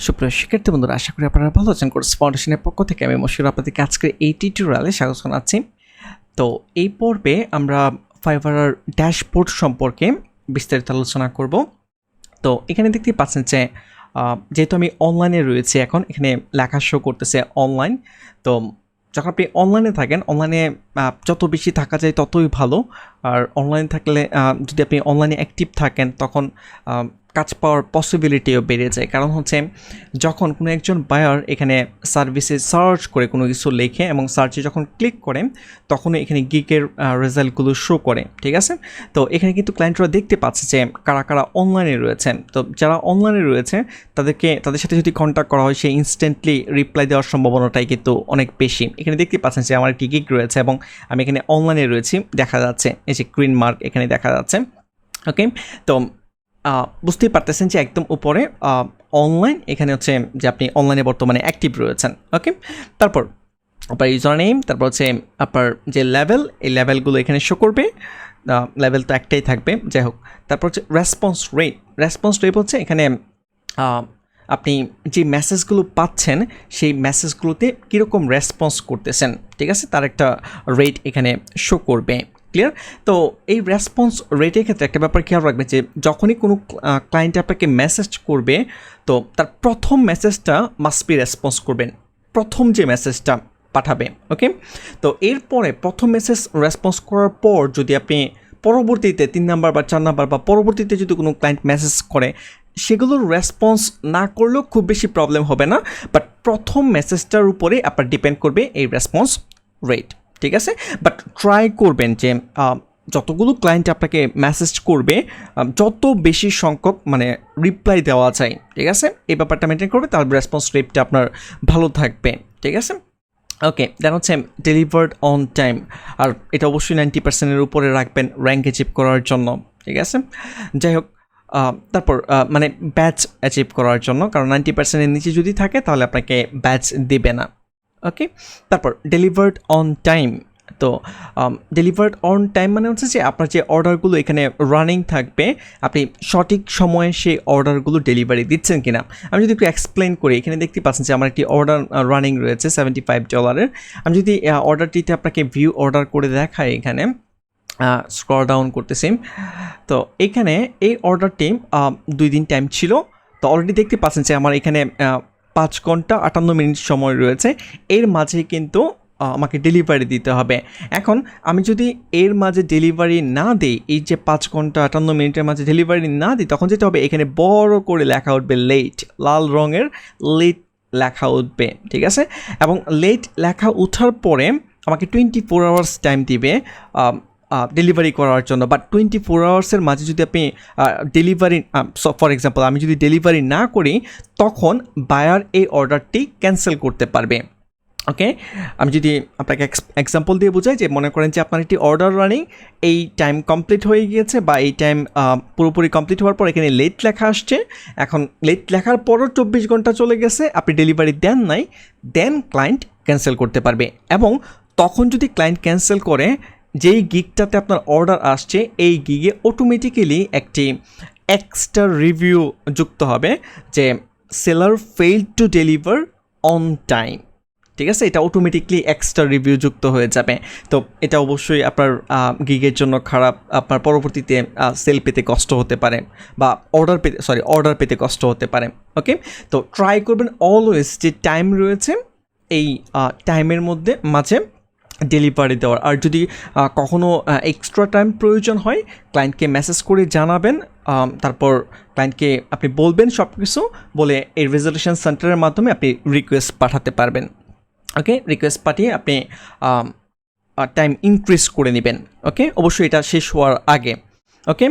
সুপ্রিয় শিক্ষার্থী বন্ধুরা, আশা করি আপনারা ভালো আছেন। কোর্স ফাউন্ডেশনের পক্ষ থেকে আমি মশিউর আপনাদেরকে আজকের এই টিউটোরিয়ালে স্বাগত জানাচ্ছি। তো এই পর্বে আমরা ফাইভারের ড্যাশবোর্ড সম্পর্কে বিস্তারিত আলোচনা করব। তো এখানে দেখতেই পাচ্ছেন যে যেহেতু আমি অনলাইনে রয়েছি, এখন এখানে লেখা শো করতেছে অনলাইন। তো যখন আপনি অনলাইনে থাকেন, অনলাইনে যত বেশি থাকা যায় ততই ভালো। আর অনলাইনে থাকলে যদি আপনি অনলাইনে অ্যাক্টিভ থাকেন, তখন কাজ পাওয়ার পসিবিলিটিও বেড়ে যায়। কারণ হচ্ছে যখন কোনো একজন বায়ার এখানে সার্ভিসে সার্চ করে কোনো কিছু লেখে এবং সার্চে যখন ক্লিক করে, তখন এখানে গিগের রেজাল্টগুলো শো করে। ঠিক আছে, তো এখানে কিন্তু ক্লায়েন্টরা দেখতে পাচ্ছে যে কারা কারা অনলাইনে রয়েছেন। তো যারা অনলাইনে রয়েছে তাদের সাথে যদি কন্ট্যাক্ট করা হয়, সেই ইনস্ট্যান্টলি রিপ্লাই দেওয়ার সম্ভাবনাটাই কিন্তু অনেক বেশি। এখানে দেখতে পাচ্ছেন যে আমার একটি গিগ রয়েছে এবং আমি এখানে অনলাইনে রয়েছি, দেখা যাচ্ছে এই যে গ্রিন মার্ক এখানে দেখা যাচ্ছে। ওকে, তো বুঝতেই পারতেছেন যে একদম উপরে অনলাইন, এখানে হচ্ছে যে আপনি অনলাইনে বর্তমানে অ্যাক্টিভ রয়েছেন। ওকে, তারপর আপনার ইউজার নেম, তারপর হচ্ছে আপনার যে লেভেল, এই লেভেলগুলো এখানে শো করবে। লেভেল তো একটাই থাকবে, যাই হোক। তারপর হচ্ছে রেসপন্স রেট হচ্ছে এখানে আপনি যে মেসেজগুলো পাচ্ছেন, সেই মেসেজগুলোতে কীরকম রেসপন্স করতেছেন, ঠিক আছে, তার একটা রেট এখানে শো করবে। ক্লিয়ার? তো এই রেসপন্স রেটের ক্ষেত্রে একটা ব্যাপার খেয়াল রাখবে যে যখনই কোনো ক্লায়েন্ট আপনাকে মেসেজ করবে, তো তার প্রথম মেসেজটা মাস্ট বি রেসপন্স করবেন, প্রথম যে মেসেজটা পাঠাবে। ওকে, তো এরপরে প্রথম মেসেজ রেসপন্স করার পর যদি আপনি পরবর্তীতে 3 নাম্বার বা 4 নাম্বার বা পরবর্তীতে যদি কোনো ক্লায়েন্ট মেসেজ করে, সেগুলোর রেসপন্স না করলেও খুব বেশি প্রবলেম হবে না, বাট প্রথম মেসেজটার উপরে আপনার ডিপেন্ড করবে এই রেসপন্স রেট। ঠিক আছে, বাট ট্রাই করবেন যে যতগুলো ক্লায়েন্ট আপনাকে মেসেজ করবে, যত বেশি সংখ্যক রিপ্লাই দেওয়া যায়, ঠিক আছে, এই ব্যাপারটা মেনটেন করবে, তাহলে রেসপন্স রেটটা আপনার ভালো থাকবে। ঠিক আছে, ওকে। দেন হচ্ছে ডেলিভার্ড অন টাইম, আর এটা অবশ্যই 90%-এর উপরে রাখবেন র্যাঙ্ক অ্যাচিভ করার জন্য। ঠিক আছে, যাই হোক। তারপর ব্যাচ অ্যাচিভ করার জন্য, কারণ 90%-এর নিচে যদি থাকে তাহলে আপনাকে ব্যাচ দেবে না। ওকে, তারপর ডেলিভার্ড অন টাইম। তো ডেলিভার্ড অন টাইম মানে হচ্ছে যে আপনার যে অর্ডারগুলো এখানে রানিং থাকবে, আপনি সঠিক সময়ে সেই অর্ডারগুলো ডেলিভারি দিচ্ছেন কিনা। আমি যদি একটু এক্সপ্লেন করি, এখানে দেখতে পাচ্ছেন যে আমার একটি অর্ডার রানিং রয়েছে $75। আমি যদি অর্ডারটিতে আপনাকে ভিউ অর্ডার করে দেখাই, এখানে স্ক্রল ডাউন করতেছি, তো এখানে এই অর্ডারটি 2 দিন টাইম ছিল। তো অলরেডি দেখতে পাচ্ছেন যে আমার এখানে 5 ঘন্টা 58 মিনিট সময় রয়েছে। এর মাঝে কিন্তু আমাকে ডেলিভারি দিতে হবে। এখন আমি যদি এর মাঝে ডেলিভারি না দিই, এই যে 5 ঘন্টা 58 মিনিটের মাঝে ডেলিভারি না দিই, তখন যেটা হবে, এখানে বড় করে লেখা উঠবে লেট, লাল রঙের লেট লেখা উঠবে। ঠিক আছে, এবং লেট লেখা ওঠার পরে আমাকে 24 আওয়ার্স টাইম দিবে ডেলিভারি করার জন্য। বাট 24 আওয়ার্সের মাঝে যদি আপনি ডেলিভারি, ফর এক্সাম্পল আমি যদি ডেলিভারি না করি, তখন বায়ার এই অর্ডারটি ক্যান্সেল করতে পারবে। ওকে, আমি যদি আপনাকে এক্সাম্পল দিয়ে বোঝাই, যে মনে করেন যে আপনার একটি অর্ডার রানিং, এই টাইম কমপ্লিট হয়ে গিয়েছে, বা এই টাইম পুরোপুরি কমপ্লিট হওয়ার পর এখানে লেট লেখা আসছে। এখন লেট লেখার পরও 24 ঘন্টা চলে গেছে, আপনি ডেলিভারি দেন নাই, দেন ক্লায়েন্ট ক্যান্সেল করতে পারবে। এবং তখন যদি ক্লায়েন্ট ক্যান্সেল করে, যেই গিগটাতে আপনার অর্ডার আসছে, এই গিগে অটোমেটিক্যালি একটি এক্সট্রা রিভিউ যুক্ত হবে যে seller failed to deliver on time. ঠিক আছে, এটা অটোমেটিকলি এক্সট্রা রিভিউ যুক্ত হয়ে যাবে। তো এটা অবশ্যই আপনার গিগের জন্য খারাপ, আপনার পরবর্তীতে সেল পেতে কষ্ট হতে পারে, বা অর্ডার পেতে কষ্ট হতে পারে। ওকে, তো ট্রাই করবেন অলওয়েজ যে টাইম রয়েছে, এই টাইমের মাঝে ডেলিভারি দেওয়ার। আর যদি কখনও এক্সট্রা টাইম প্রয়োজন হয়, ক্লায়েন্টকে মেসেজ করে জানাবেন। তারপর ক্লায়েন্টকে আপনি বলবেন, সব কিছু বলে এই রেজলিউশন সেন্টারের মাধ্যমে আপনি রিকোয়েস্ট পাঠাতে পারবেন। ওকে, রিকোয়েস্ট পাঠিয়ে আপনি টাইম ইনক্রিজ করে নেবেন। ওকে, অবশ্যই এটা শেষ হওয়ার আগে। ওকে,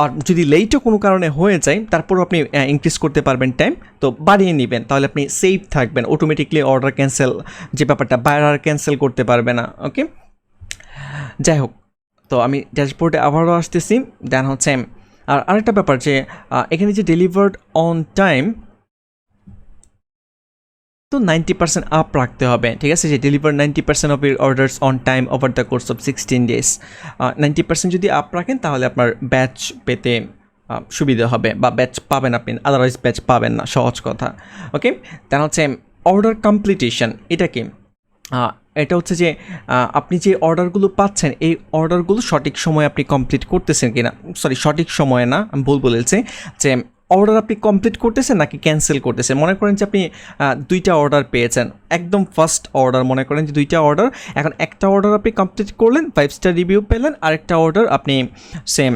আর যদি লেটও কোনো কারণে হয়ে যায়, তারপরও আপনি ইনক্রিজ করতে পারবেন টাইম, তো বাড়িয়ে নেবেন, তাহলে আপনি সেফ থাকবেন। অটোমেটিকলি অর্ডার ক্যান্সেল যে ব্যাপারটা, বায়ার ক্যান্সেল করতে পারবে না। ওকে, যাই হোক। তো আমি ড্যাশবোর্ডে আবারও আসতেছি। দেন হচ্ছে আর আরেকটা ব্যাপার, যে এখানে যে ডেলিভার্ড অন টাইম, তো 90% আপ রাখতে হবে। ঠিক আছে, যে deliver 90% of your orders on time over the course of 16 days। 90% যদি আপ রাখেন, তাহলে আপনার ব্যাচ পেতে সুবিধা হবে বা ব্যাচ পাবেন আপনি, আদারওয়াইজ ব্যাচ পাবেন না, সহজ কথা। ওকে, দেন হচ্ছে অর্ডার কমপ্লিটেশন। এটা কি? এটা হচ্ছে যে আপনি যে অর্ডারগুলো পাচ্ছেন এই অর্ডারগুলো সঠিক সময়ে আপনি কমপ্লিট করতেছেন কিনা, সরি সঠিক সময়ে না, আমি ভুল বলেছি, যে অর্ডার আপনি কমপ্লিট করতেছেন নাকি ক্যান্সেল করতেছেন। মনে করেন যে আপনি 2টা অর্ডার পেয়েছেন, একদম ফার্স্ট অর্ডার মনে করেন যে 2টা অর্ডার, এখন একটা অর্ডার আপনি কমপ্লিট করলেন, 5 স্টার রিভিউ পেলেন, আরেকটা অর্ডার আপনি সেম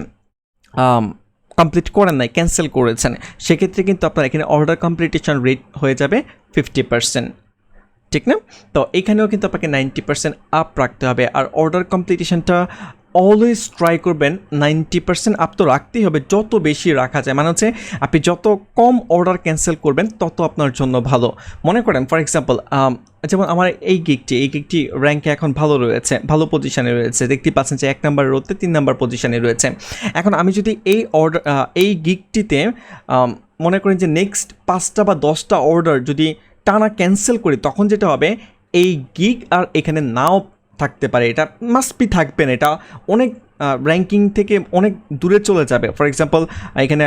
কমপ্লিট করেন নাই, ক্যান্সেল করেছেন, সেক্ষেত্রে কিন্তু আপনার এখানে অর্ডার কমপ্লিটেশন রেট হয়ে যাবে 50%, ঠিক না? তো এখানেও কিন্তু আপনাকে 90% আপ রাখতে হবে। আর অর্ডার কমপ্লিটেশনটা অলওয়েজ ট্রাই করবেন 90% আপ তো রাখতেই হবে, যত বেশি রাখা যায়, মানে হচ্ছে আপনি যত কম অর্ডার ক্যান্সেল করবেন তত আপনার জন্য ভালো। মনে করেন ফর এক্সাম্পল যেমন আমার এই গিগটি র্যাঙ্কে এখন ভালো রয়েছে, ভালো পজিশানে রয়েছে, দেখতে পাচ্ছেন যে 1 নাম্বার রোতে 3 নাম্বার পজিশানে রয়েছে। এখন আমি যদি এই গিগটিতে মনে করেন যে নেক্সট 5টা বা 10টা অর্ডার যদি টানা ক্যান্সেল করি, তখন যেটা হবে এই গিগ আর এখানে নাও থাকতে পারে, এটা মাস্ট বি থাকবেন, এটা অনেক র্যাঙ্কিং থেকে অনেক দূরে চলে যাবে। ফর এক্সাম্পল এখানে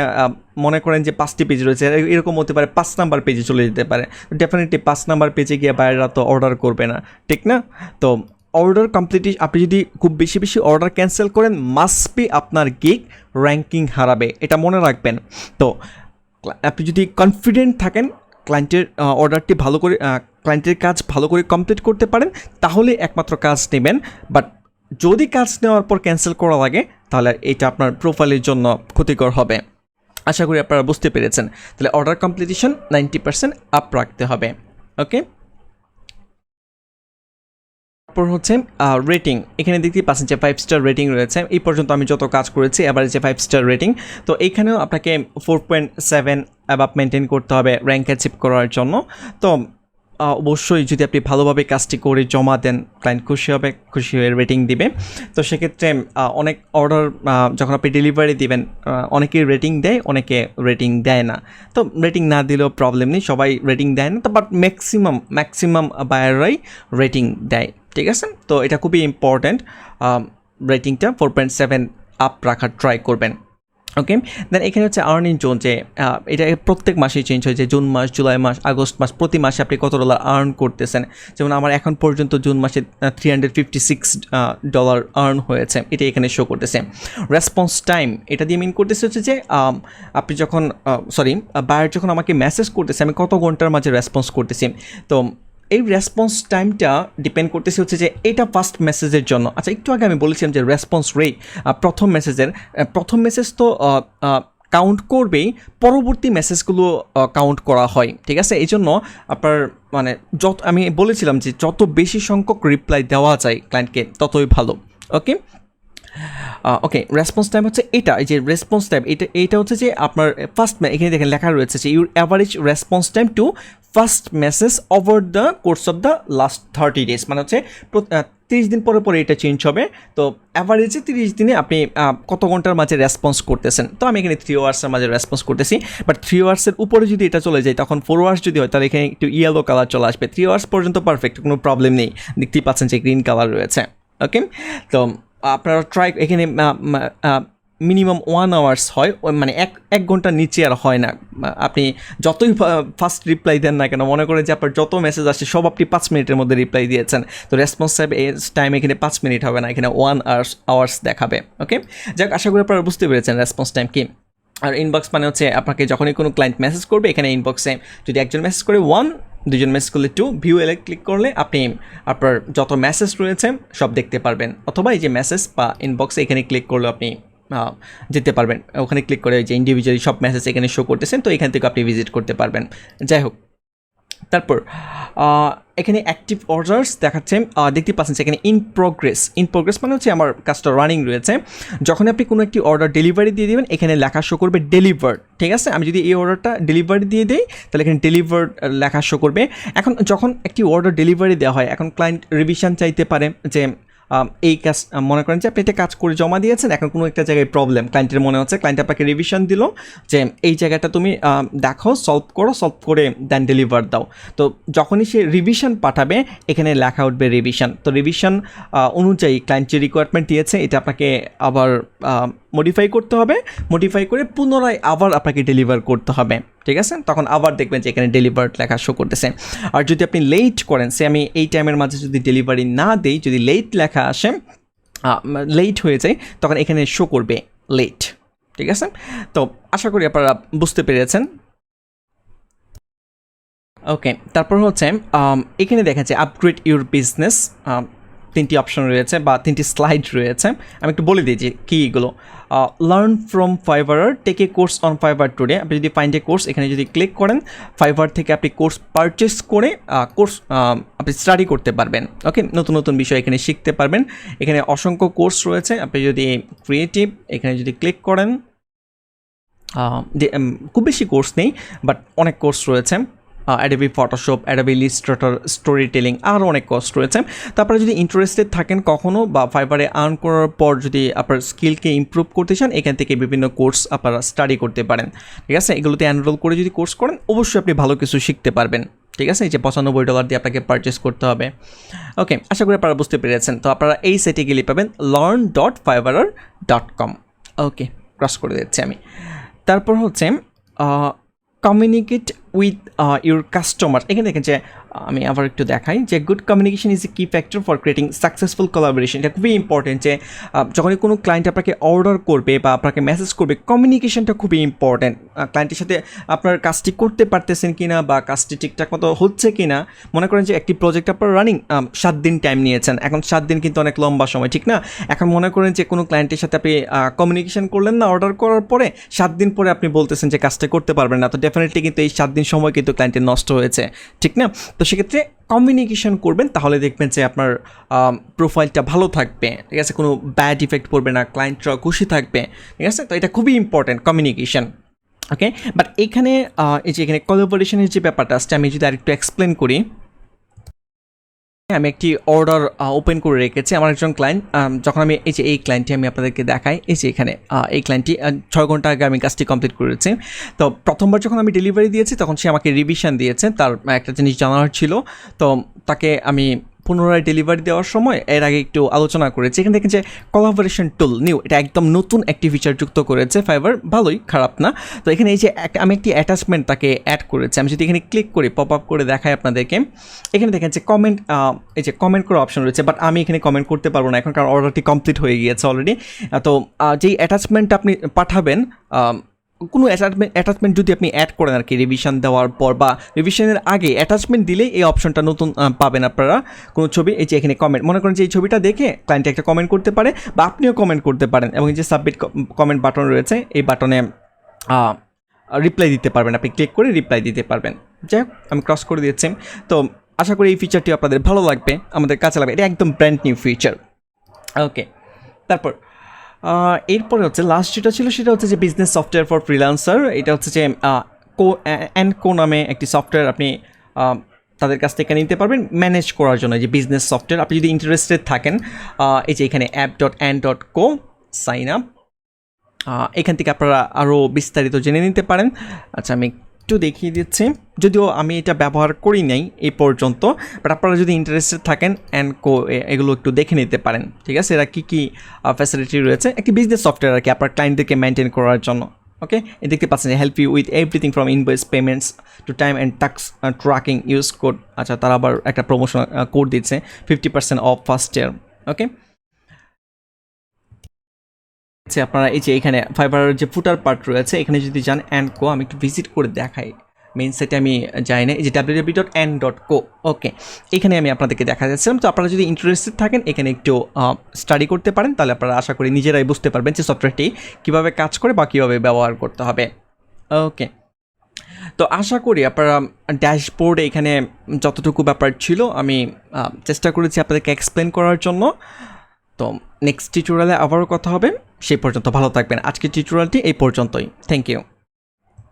মনে করেন যে 5টি পেজ রয়েছে, এরকম হতে পারে 5 নাম্বার পেজে চলে যেতে পারে, ডেফিনেটলি 5 নাম্বার পেজে গিয়ে বাইরেরা তো অর্ডার করবে না, ঠিক না? তো অর্ডার কমপ্লিটেশন, আপনি যদি খুব বেশি বেশি অর্ডার ক্যান্সেল করেন মাস্ট বি আপনার গিগ র্যাঙ্কিং হারাবে, এটা মনে রাখবেন। তো আপনি যদি কনফিডেন্ট থাকেন ক্লায়েন্টের অর্ডারটি ভালো করে, ক্লায়েন্টের কাজ ভালো করে কমপ্লিট করতে পারেন, তাহলে একমাত্র কাজ নেবেন। বাট যদি কাজ নেওয়ার পর ক্যান্সেল করা লাগে তাহলে এটা আপনার প্রোফাইলের জন্য ক্ষতিকর হবে। আশা করি আপনারা বুঝতে পেরেছেন। তাহলে অর্ডার কমপ্লিটেশন 90% আপ রাখতে হবে। ওকে, তারপর হচ্ছে রেটিং। এখানে দেখতেই পাচ্ছেন যে 5 স্টার রেটিং রয়েছে। এই পর্যন্ত আমি যত কাজ করেছি এবারে যে 5 স্টার রেটিং, তো এইখানেও আপনাকে 4.7 অ্যাবাভ মেনটেন করতে হবে র্যাঙ্ক অ্যাচিভ করার জন্য। তো অবশ্যই যদি আপনি ভালোভাবে কাজটি করে জমা দেন, ক্লায়েন্ট খুশি হবে, খুশি হয়ে রেটিং দিবে। তো সেক্ষেত্রে অনেক অর্ডার যখন আপনি ডেলিভারি দিবেন, অনেকেই রেটিং দেয়, অনেকে রেটিং দেয় না। তো রেটিং না দিলেও প্রবলেম নেই, সবাই রেটিং দেয় না, তো বাট ম্যাক্সিমাম বায়াররাই রেটিং দেয়, ঠিক আছে? তো এটা খুবই ইম্পর্ট্যান্ট, রেটিংটা 4.7 আপ রাখার ট্রাই করবেন। ওকে, দেন এখানে হচ্ছে আর্নিং জোন, যে এটা প্রত্যেক মাসেই চেঞ্জ হয়, যে জুন মাস, জুলাই মাস, আগস্ট মাস, প্রতি মাসে আপনি কত ডলার আর্ন করতেছেন। যেমন আমার এখন পর্যন্ত জুন মাসে $356 আর্ন হয়েছে, এটা এখানে শো করতেছে। রেসপন্স টাইম, এটা দিয়ে মিন করতেছে হচ্ছে যে আপনি যখন বায়ার যখন আমাকে মেসেজ করতেছে আমি কত ঘন্টার মাঝে রেসপন্স করতেছি। তো এই রেসপন্স টাইমটা ডিপেন্ড করতেছে হচ্ছে যে এটা ফার্স্ট মেসেজের জন্য। আচ্ছা, একটু আগে আমি বলেছিলাম যে রেসপন্স রেট প্রথম মেসেজ তো কাউন্ট করবেই, পরবর্তী মেসেজগুলো কাউন্ট করা হয়, ঠিক আছে? এই জন্য আপনার মানে আমি বলেছিলাম যে যত বেশি সংখ্যক রিপ্লাই দেওয়া যায় ক্লায়েন্টকে ততই ভালো। ওকে, রেসপন্স টাইম হচ্ছে এটা, এই যে রেসপন্স টাইম, এটা হচ্ছে যে আপনার ফার্স্ট, এখানে দেখেন লেখা রয়েছে যে your average response time to first message over the course of the last 30 days, মানে হচ্ছে 30 দিন পরে পরে এটা চেঞ্জ হবে। তো অ্যাভারেজে 30 দিনে আপনি কত ঘন্টার মাঝে রেসপন্স করতেছেন। তো আমি এখানে 3 আওয়ার্সের মাঝে রেসপন্স করতেছি, বাট 3 আওয়ার্সের উপরে যদি এটা চলে যায়, তখন 4 আওয়ার্স যদি হয় তাহলে এখানে একটু ইয়েলো কালার চলে আসবে। 3 আওয়ার্স পর্যন্ত পারফেক্ট, কোনো প্রবলেম নেই, দেখতেই পাচ্ছেন যে গ্রিন কালার রয়েছে। ওকে, তো আপনারা ট্রাই, এখানে মিনিমাম 1 আওয়ার্স হয়, মানে এক ঘন্টার নিচে আর হয় না। আপনি যতই ফাস্ট রিপ্লাই দেন না কেন, মনে করেন যে আপনার যত মেসেজ আসছে সব আপনি 5 মিনিটের মধ্যে রিপ্লাই দিয়েছেন, তো রেসপন্স টাইম এখানে 5 মিনিট হবে না, এখানে 1 আওয়ার্স দেখাবে। ওকে, যাক, আশা করি আপনারা বুঝতে পেরেছেন রেসপন্স টাইম কি। আর ইনবক্স মানে হচ্ছে আপনাকে যখনই কোনো ক্লায়েন্ট মেসেজ করবে, এখানে ইনবক্সে যদি একজন মেসেজ করে 1, 2জন মেসেজ করলে 2, ভিউ এলে ক্লিক করলে আপনি আপনার যত মেসেজ রয়েছে সব দেখতে পারবেন, অথবা এই যে মেসেজ বা ইনবক্সে এখানে ক্লিক করলে আপনি যেতে পারবেন, ওখানে ক্লিক করে যে ইন্ডিভিজুয়ালি সব মেসেজ এখানে শো করতেছেন, তো এখান থেকে আপনি ভিজিট করতে পারবেন। যাই হোক, তারপর এখানে অ্যাক্টিভ অর্ডার্স দেখাচ্ছে, দেখতে পাচ্ছেন এখানে ইন প্রোগ্রেস মানে হচ্ছে আমার কাজটা রানিং রয়েছে। যখন আপনি কোনো একটি অর্ডার ডেলিভারি দিয়ে দেবেন, এখানে লেখা শো করবে ডেলিভার্ড, ঠিক আছে? আমি যদি এই অর্ডারটা ডেলিভারি দিয়ে দিই তাহলে এখানে ডেলিভার্ড লেখা শো করবে। এখন যখন একটি অর্ডার ডেলিভারি দেওয়া হয়, এখন ক্লায়েন্ট রিভিশন চাইতে পারে যে এই কাজ, মনে করেন যে আপনি একটা কাজ করে জমা দিয়েছেন, এখন কোনো একটা জায়গায় প্রবলেম, ক্লায়েন্টের মনে হচ্ছে, ক্লায়েন্ট আপনাকে রিভিশন দিল যে এই জায়গাটা তুমি দেখো, সলভ করে দেন ডেলিভার দাও। তো যখনই সে রিভিশন পাঠাবে, এখানে লেখা উঠবে রিভিশন। তো রিভিশন অনুযায়ী ক্লায়েন্ট যে রিকোয়ারমেন্ট দিয়েছে এটা আপনাকে আবার মডিফাই করতে হবে, মডিফাই করে পুনরায় আবার আপনাকে ডেলিভার করতে হবে, ঠিক আছে? তখন আবার দেখবেন যে এখানে ডেলিভার্ড লেখা শো করতেছে। আর যদি আপনি লেট করেন, সে আমি এই টাইমের মাঝে যদি ডেলিভারি না দিই, যদি লেট লেখা আসে, লেট হয়ে যায়, তখন এখানে শো করবে লেট, ঠিক আছে? তো আশা করি আপনারা বুঝতে পেরেছেন। ওকে, তারপর হচ্ছে এখানে দেখা যায় আপগ্রেড ইউর বিজনেস, 3টি অপশন রয়েছে বা 3টি স্লাইড রয়েছে। আমি একটু বলে দিই যে কী এগুলো। Learn from Fiverr, take a course on Fiverr today. আপনি যদি ফাইন্ড এ কোর্স এখানে যদি ক্লিক করেন, ফাইভার থেকে আপনি কোর্স পারচেস করে কোর্স আপনি স্টাডি করতে পারবেন। ওকে, নতুন নতুন বিষয় এখানে শিখতে পারবেন। এখানে অসংখ্য কোর্স রয়েছে। আপনি যদি ক্রিয়েটিভ এখানে যদি ক্লিক করেন, খুব বেশি কোর্স নেই, বাট অনেক কোর্স রয়েছে। Adobe Photoshop, Adobe Illustrator, story telling, আরও অনেক কোর্স রয়েছে। তো আপনারা যদি ইন্টারেস্টেড থাকেন কখনও বা ফাইবারে আর্ন করার পর যদি আপনার স্কিলকে ইমপ্রুভ করতে চান, এখান থেকে বিভিন্ন কোর্স আপনারা স্টাডি করতে পারেন, ঠিক আছে? এগুলোতে এনরোল করে যদি কোর্স করেন, অবশ্যই আপনি ভালো কিছু শিখতে পারবেন, ঠিক আছে? এই যে $95 দিয়ে আপনাকে পারচেস করতে হবে। ওকে, আশা করি আপনারা বুঝতে পেরেছেন। তো আপনারা এই সাইটে গেলে পাবেন learn.fiverr.com। ওকে, ক্রস করে দিচ্ছি আমি। তারপর হচ্ছে কমিউনিকেট উইথ ইউর কাস্টমার। এখানে দেখেন যে আমি আবার একটু দেখাই যে গুড কমিউনিকেশন ইজ এ কি factor for creating successful collaboration. এটা খুবই ইম্পর্টেন্ট যে যখনই কোনো ক্লায়েন্ট আপনাকে অর্ডার করবে বা আপনাকে মেসেজ করবে, কমিউনিকেশনটা খুবই ইম্পর্টেন্ট। ক্লায়েন্টের সাথে আপনার কাজটি করতে পারতেছেন কিনা বা কাজটি ঠিকঠাক মতো হচ্ছে কিনা। মনে করেন যে একটি প্রজেক্ট আপনার রানিং 7 দিন টাইম নিয়েছেন, এখন 7 দিন কিন্তু অনেক লম্বা সময়, ঠিক না? এখন মনে করেন যে কোনো ক্লায়েন্টের সাথে আপনি কমিউনিকেশন করলেন না অর্ডার করার পরে, 7 দিন পরে আপনি বলতেছেন যে কাজটা করতে পারবেন না, তো ডেফিনেটলি কিন্তু এই 7 দিন সময় কিন্তু ক্লায়েন্টের নষ্ট হয়েছে, ঠিক না? তো সেক্ষেত্রে কমিউনিকেশন করবেন, তাহলে দেখবেন যে আপনার প্রোফাইলটা ভালো থাকবে, ঠিক আছে? কোনো ব্যাড ইফেক্ট পড়বে না, ক্লায়েন্টরা খুশি থাকবে, ঠিক আছে? তো এটা খুবই ইম্পর্টেন্ট কমিউনিকেশন। ওকে, বাট এখানে এই যে এখানে কোলাবোরেশনের যে ব্যাপারটা আসছে, আমি যদি আরেকটু এক্সপ্লেন করি। আমি একটি অর্ডার ওপেন করে রেখেছি আমার একজন ক্লায়েন্ট। যখন আমি এই ক্লায়েন্টটি আমি আপনাদেরকে দেখাই, এই যে এখানে এই ক্লায়েন্টটি 6 ঘন্টা আগে আমি কাজটি কমপ্লিট করেছি। তো প্রথমবার যখন আমি ডেলিভারি দিয়েছি, তখন সে আমাকে রিভিশন দিয়েছে, তার একটা জিনিস জানার ছিল। তো তাকে আমি পুনরায় ডেলিভারি দেওয়ার সময় এর আগে একটু আলোচনা করেছি। এখানে দেখেন যে কোলাবোরেশন টুল নিউ, এটা একদম নতুন একটি ফিচার যুক্ত করেছে ফাইবার, ভালোই, খারাপ না। তো এখানে এই যে আমি একটি অ্যাটাচমেন্ট তাকে অ্যাড করেছি। আমি যদি এখানে ক্লিক করি, পপ আপ করে দেখাই আপনাদেরকে, এখানে দেখেন যে কমেন্ট, এই যে কমেন্ট করার অপশন রয়েছে, বাট আমি এখানে কমেন্ট করতে পারবো না এখন, কারণ অর্ডারটি কমপ্লিট হয়ে গিয়েছে অলরেডি। তো যেই অ্যাটাচমেন্ট আপনি পাঠাবেন, কোনো অ্যাটাচমেন্ট যদি আপনি অ্যাড করেন আর কি রিভিশন দেওয়ার পর বা রিভিশনের আগে অ্যাটাচমেন্ট দিলেই এই অপশনটা নতুন পাবেন আপনারা। কোনো ছবি, এই যে এখানে কমেন্ট, মনে করেন যে এই ছবিটা দেখে ক্লায়েন্ট একটা কমেন্ট করতে পারে বা আপনিও কমেন্ট করতে পারেন, এবং এই যে সাবমিট কমেন্ট বাটন রয়েছে, এই বাটনে রিপ্লাই দিতে পারবেন, আপনি ক্লিক করে রিপ্লাই দিতে পারবেন। যাই হোক, আমি ক্রস করে দিয়েছি। তো আশা করি এই ফিচারটি আপনাদের ভালো লাগবে, আমাদের কাছে লাগবে, এটা একদম ব্র্যান্ড নিউ ফিচার। ওকে, তারপর এরপরে হচ্ছে লাস্ট যেটা ছিল সেটা হচ্ছে যে বিজনেস সফটওয়্যার ফর ফ্রিল্যান্সার। এটা হচ্ছে যে কো নামে একটি সফটওয়্যার আপনি তাদের কাছ থেকে নিতে পারবেন ম্যানেজ করার জন্য, যে বিজনেস সফটওয়্যার। আপনি যদি ইন্টারেস্টেড থাকেন, এই যে এখানে app.and.co সাইন আপ, এখান থেকে আপনারা আরও বিস্তারিত জেনে নিতে পারেন। আচ্ছা, আমি একটু দেখিয়ে দিচ্ছি, যদিও আমি এটা ব্যবহার করি নাই এই পর্যন্ত, বাট আপনারা যদি ইন্টারেস্টেড থাকেন অ্যান্ড.co এগুলো একটু দেখে নিতে পারেন, ঠিক আছে? এরা কী কী ফ্যাসিলিটি রয়েছে, একটি বিজনেস সফটওয়্যার আর কি আপনার ক্লায়েন্টদেরকে মেনটেন করার জন্য। ওকে, দেখতে পাচ্ছেন যে help you with everything from invoice payments to time and task tracking, use code. আচ্ছা, তারা আবার একটা প্রমোশনাল কোড দিচ্ছে 50% অফ ফার্স্ট ইয়ার। ওকে, আপনারা এই যে এখানে ফাইবারের যে ফুটার পার্ট রয়েছে, এখানে যদি যান অ্যান্ড.co, আমি একটু ভিজিট করে দেখাই, মেইন সাইটে আমি যাই না, এই যে www.and.co। ওকে, এখানে আমি আপনাদেরকে দেখা যাচ্ছিলাম। তো আপনারা যদি ইন্টারেস্টেড থাকেন, এখানে একটু স্টাডি করতে পারেন, তাহলে আপনারা আশা করি নিজেরাই বুঝতে পারবেন যে সফটওয়্যারটি কীভাবে কাজ করে বা কীভাবে ব্যবহার করতে হবে। ওকে, তো আশা করি আপনারা ড্যাশবোর্ডে এখানে যতটুকু ব্যাপার ছিল আমি চেষ্টা করেছি আপনাদেরকে এক্সপ্লেন করার জন্য। তো নেক্সট টিউটোরিয়ালে আবারও কথা হবে, সেই পর্যন্ত ভালো থাকবেন। আজকের টিউটোরিয়ালটি এই পর্যন্তই। Thank you.